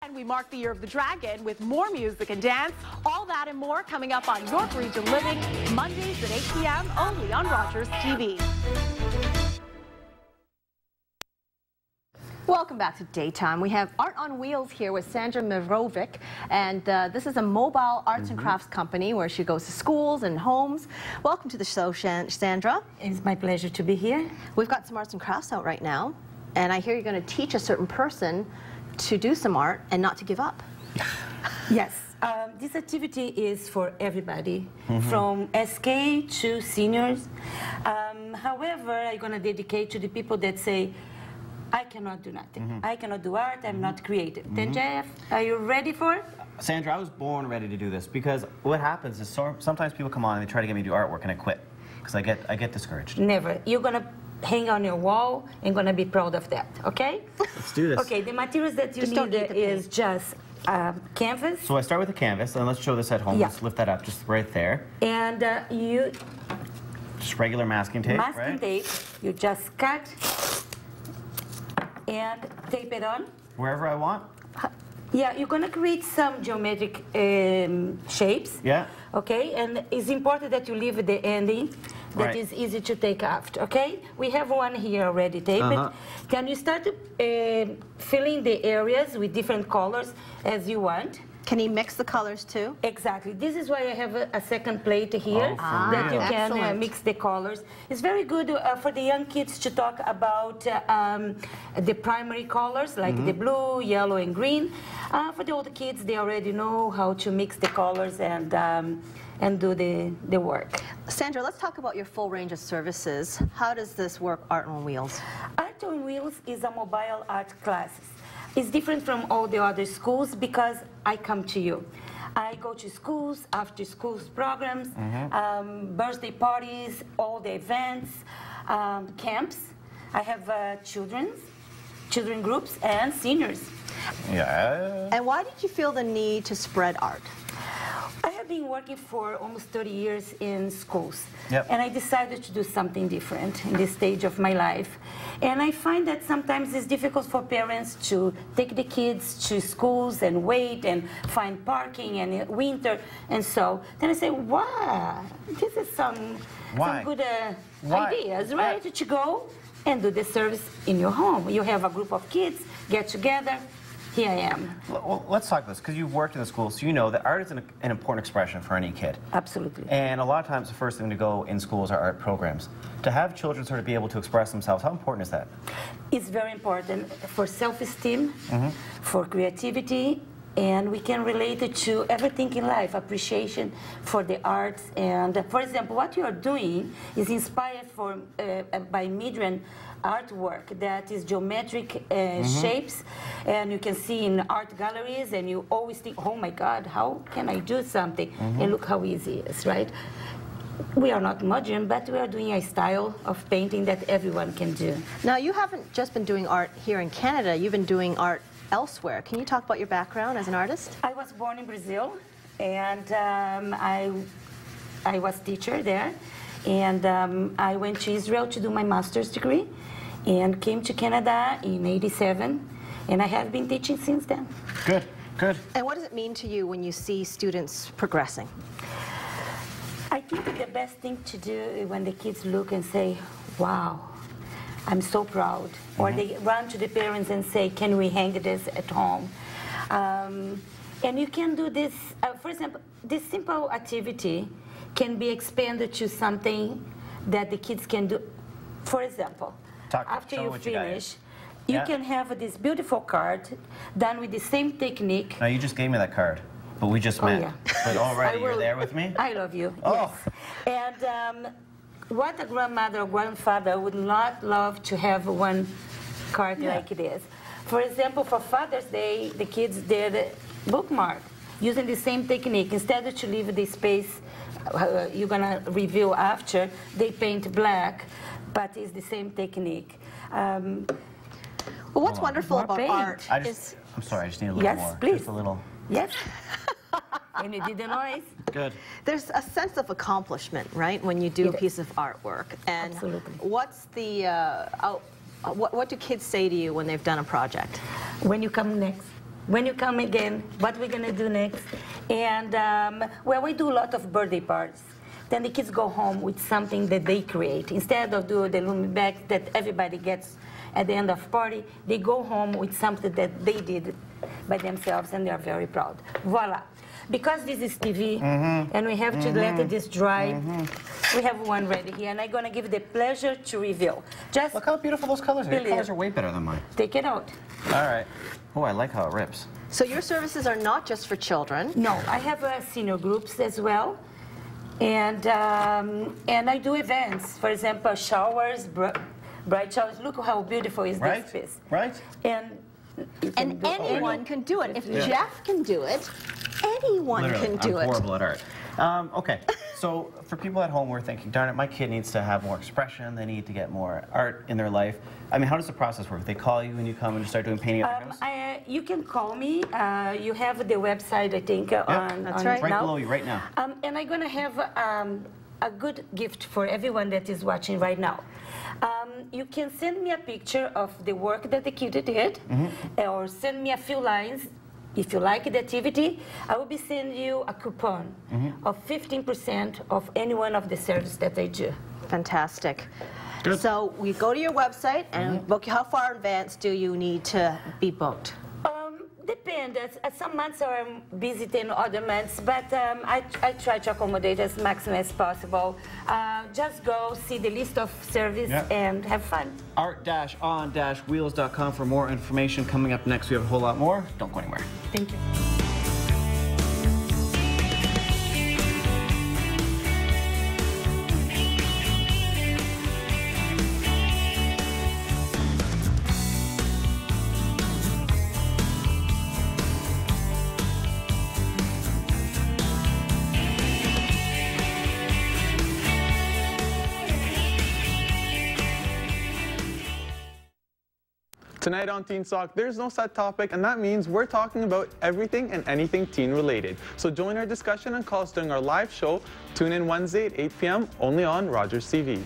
And we mark the Year of the Dragon with more music and dance. All that and more coming up on York Region Living, Mondays at 8 p.m. only on Rogers TV. Welcome back to Daytime. We have Art on Wheels here with Sandra Mirovic, and this is a mobile arts and crafts company where she goes to schools and homes. Welcome to the show, Sandra. It's my pleasure to be here. We've got some arts and crafts out right now, and I hear you're going to teach a certain person to do some art and not to give up. Yes. This activity is for everybody, from SK to seniors. However, I'm going to dedicate to the people that say, I cannot do nothing. I cannot do art. I'm not creative. Then Jeff, are you ready for it? Sandra, I was born ready to do this because what happens is sometimes people come on and they try to get me to do artwork and I quit because I get discouraged. Never. You're going to hang on your wall and going to be proud of that, okay? Let's do this. Okay, the materials that you need is just canvas. So I start with a canvas, and let's show this at home. Yeah. Let's lift that up just right there. And you... Just regular masking tape, masking tape. You just cut and tape it on. Wherever I want? Yeah, you're going to create some geometric shapes. Yeah. Okay, and it's important that you leave the ending that is easy to take after, okay? We have one here already taped. Can you start filling the areas with different colors as you want? Can you mix the colors too? Exactly. This is why I have a second plate here that you can mix the colors. It's very good for the young kids to talk about the primary colors like the blue, yellow, and green. For the older kids, they already know how to mix the colors and do the work. Sandra, let's talk about your full range of services. How does this work, Art on Wheels? Art on Wheels is a mobile art classes. It's different from all the other schools because I come to you. I go to schools, after schools programs, birthday parties, all the events, camps. I have children groups and seniors. Yeah. And why did you feel the need to spread art? I have been working for almost 30 years in schools, and I decided to do something different in this stage of my life. And I find that sometimes it's difficult for parents to take the kids to schools and wait and find parking and winter and so. Then I say, wow, this is some good ideas, right? To go and do the service in your home. You have a group of kids, get together. Here I am. Well, let's talk this, because you've worked in the school, so you know that art is an important expression for any kid. Absolutely. And a lot of times the first thing to go in schools are art programs. To have children sort of be able to express themselves, how important is that? It's very important for self-esteem, for creativity, and we can relate it to everything in life, appreciation for the arts. And for example, what you are doing is inspired by Midrand artwork that is geometric shapes, and you can see in art galleries, and you always think, oh my God, how can I do something? And look how easy it is, right? We are not modern, but we are doing a style of painting that everyone can do. Now, you haven't just been doing art here in Canada, you've been doing art elsewhere. Can you talk about your background as an artist? I was born in Brazil, and I was teacher there. And I went to Israel to do my master's degree and came to Canada in '87, and I have been teaching since then. Good, good. And what does it mean to you when you see students progressing? I think the best thing to do is when the kids look and say, wow, I'm so proud. Or they run to the parents and say, can we hang this at home? And you can do this, for example, this simple activity can be expanded to something that the kids can do. For example, after you finish, you can have this beautiful card done with the same technique. Now, you just gave me that card, but we just met. But already, you're there with me? I love you, yes. And what a grandmother or grandfather would not love to have one card like this. For example, for Father's Day, the kids did bookmark using the same technique. Instead of to leave the space you're going to review after, they paint black, but it's the same technique. Well, what's wonderful about art is... I'm sorry, I just need a little more. Yes, please. Just a little. Yes. And you did the noise. Good. There's a sense of accomplishment, right, when you do a piece of artwork. And what's the... what do kids say to you when they've done a project? When you come next. when you come again, what we're gonna do next. And well, we do a lot of birthday parties. Then the kids go home with something that they create. Instead of doing the Lumi bags that everybody gets at the end of party, they go home with something that they did by themselves, and they are very proud. Voila. Because this is TV, and we have to let this dry, we have one ready here, and I'm gonna give the pleasure to reveal. Just look how beautiful those colors are. Your colors are way better than mine. take it out. All right. Oh, I like how it rips. So your services are not just for children. No, I have senior groups as well. And I do events, for example, showers, bright showers. Look how beautiful is this piece. Right. And anyone can do it. If Jeff can do it, anyone Literally, can do I'm it. horrible at art. Okay, so for people at home who are thinking, darn it, my kid needs to have more expression, they need to get more art in their life. I mean, how does the process work? They call you and you come and you start doing painting at their house? You can call me. You have the website, I think, on that's right. Right now. below you, right now. And I'm going to have a good gift for everyone that is watching right now. You can send me a picture of the work that the kid did, or send me a few lines. If you like the activity, I will be sending you a coupon of 15% of any one of the services that I do. Fantastic. Good. So we go to your website and book you. How far in advance do you need to be booked? Depends. Some months are busy than other months, but I try to accommodate as maximum as possible. Just go see the list of service and have fun. art-on-wheels.com for more information. Coming up next, we have a whole lot more. Don't go anywhere. Thank you. Tonight on Teen Talk, there's no set topic, and that means we're talking about everything and anything teen related. So join our discussion and calls during our live show. Tune in Wednesday at 8 p.m. only on Rogers TV.